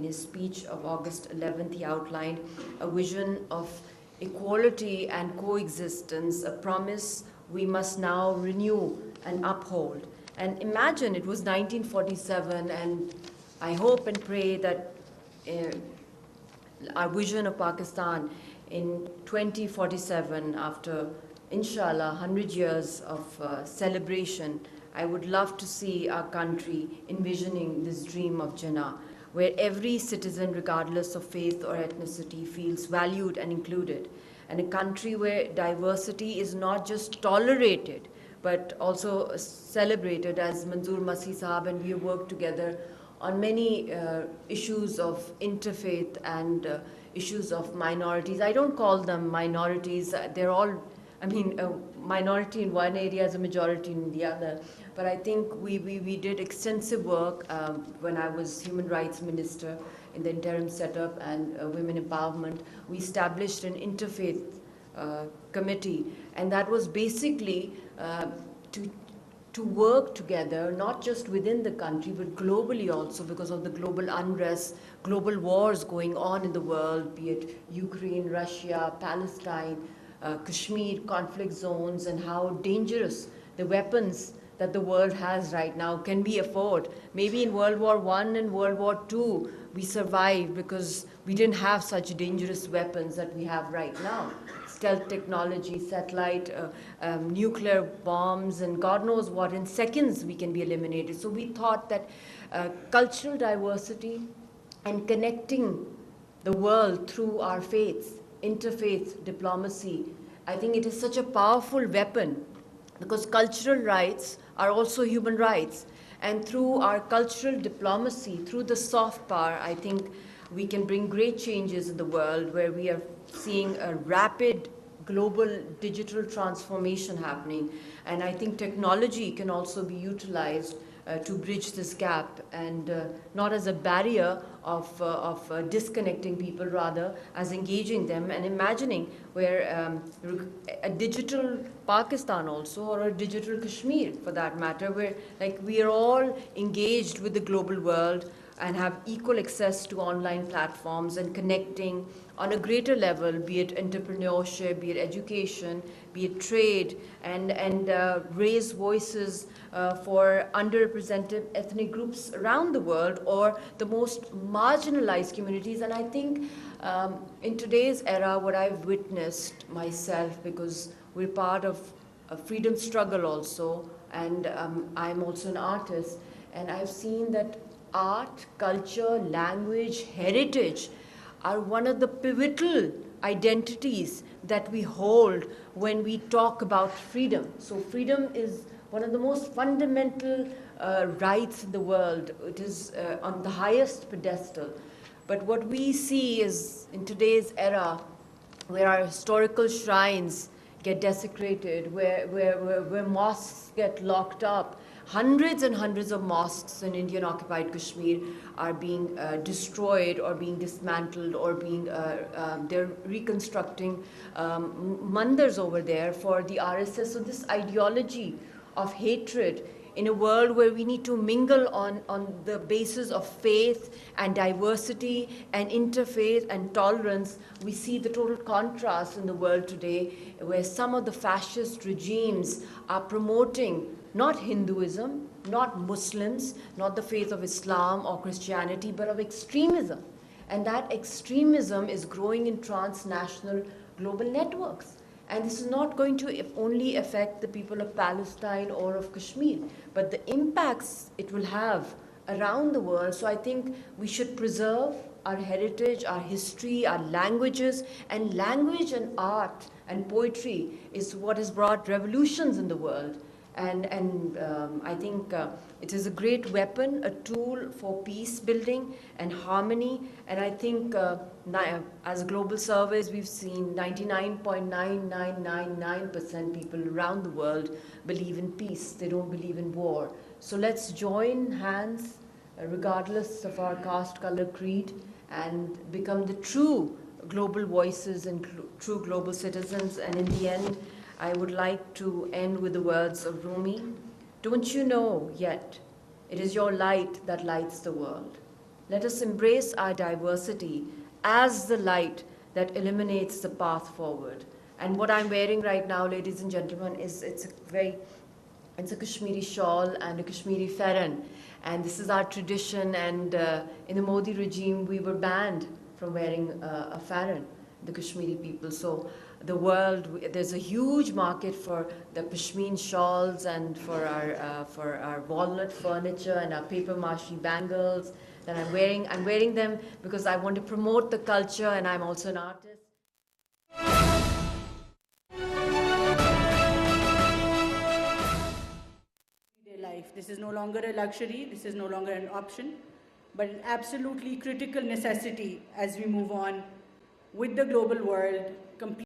in his speech of August 11th, he outlined a vision of equality and coexistence, a promise we must now renew and uphold. And imagine it was 1947, and I hope and pray that our vision of Pakistan in 2047, after inshallah 100 years of celebration, I would love to see our country envisioning this dream of Jinnah, where every citizen, regardless of faith or ethnicity, feels valued and included, and a country where diversity is not just tolerated but also celebrated, as Manzoor Masih Sahab and we have worked together on many issues of interfaith and issues of minorities. I don't call them minorities, they're all, I mean, a minority in one area is a majority in the other. But I think we did extensive work when I was Human Rights Minister in the interim setup and women empowerment. We established an interfaith committee, and that was basically to work together, not just within the country, but globally also, because of the global unrest, global wars going on in the world, be it Ukraine, Russia, Palestine, Kashmir, conflict zones, and how dangerous the weapons that the world has right now can be afford. Maybe in World War I and World War II, we survived because we didn't have such dangerous weapons that we have right now. Stealth technology, satellite, nuclear bombs, and God knows what, in seconds we can be eliminated. So we thought that cultural diversity and connecting the world through our faiths, interfaith diplomacy, I think it is such a powerful weapon, because cultural rights are also human rights. And through our cultural diplomacy, through the soft power, I think we can bring great changes in the world, where we are seeing a rapid global digital transformation happening. And I think technology can also be utilized to bridge this gap, and not as a barrier of disconnecting people, rather as engaging them and imagining where a digital Pakistan also, or a digital Kashmir for that matter, where like we are all engaged with the global world and have equal access to online platforms and connecting on a greater level, be it entrepreneurship, be it education, be it trade, and raise voices for underrepresented ethnic groups around the world, or the most marginalized communities. And I think in today's era, what I've witnessed myself, because we're part of a freedom struggle also, and I'm also an artist, and I've seen that art, culture, language, heritage are one of the pivotal identities that we hold when we talk about freedom. So freedom is one of the most fundamental rights in the world. It is on the highest pedestal. But what we see is, in today's era, where our historical shrines get desecrated, where mosques get locked up, hundreds and hundreds of mosques in Indian occupied Kashmir are being destroyed or being dismantled, or being they're reconstructing mandars over there for the RSS. So this ideology of hatred in a world where we need to mingle on the basis of faith and diversity and interfaith and tolerance, we see the total contrast in the world today, where some of the fascist regimes are promoting not Hinduism, not Muslims, not the faith of Islam or Christianity, but of extremism. And that extremism is growing in transnational global networks. And this is not going to only affect the people of Palestine or of Kashmir, but the impacts it will have around the world. So I think we should preserve our heritage, our history, our languages, and language and art and poetry is what has brought revolutions in the world. And I think it is a great weapon, a tool for peace building and harmony. And I think as global surveys, we've seen 99.9999% people around the world believe in peace. They don't believe in war. So let's join hands, regardless of our caste, color, creed, and become the true global voices and true global citizens. And in the end, I would like to end with the words of Rumi. Don't you know yet? It is your light that lights the world. Let us embrace our diversity as the light that illuminates the path forward. And what I'm wearing right now, ladies and gentlemen, it's a Kashmiri shawl and a Kashmiri farran. And this is our tradition. And in the Modi regime, we were banned from wearing a farran, the Kashmiri people. So the world, there's a huge market for the pashmeen shawls and for our walnut furniture and our paper mache bangles that I'm wearing. I'm wearing them because I want to promote the culture, and I'm also an artist. Life. This is no longer a luxury, this is no longer an option, but an absolutely critical necessity as we move on with the global world.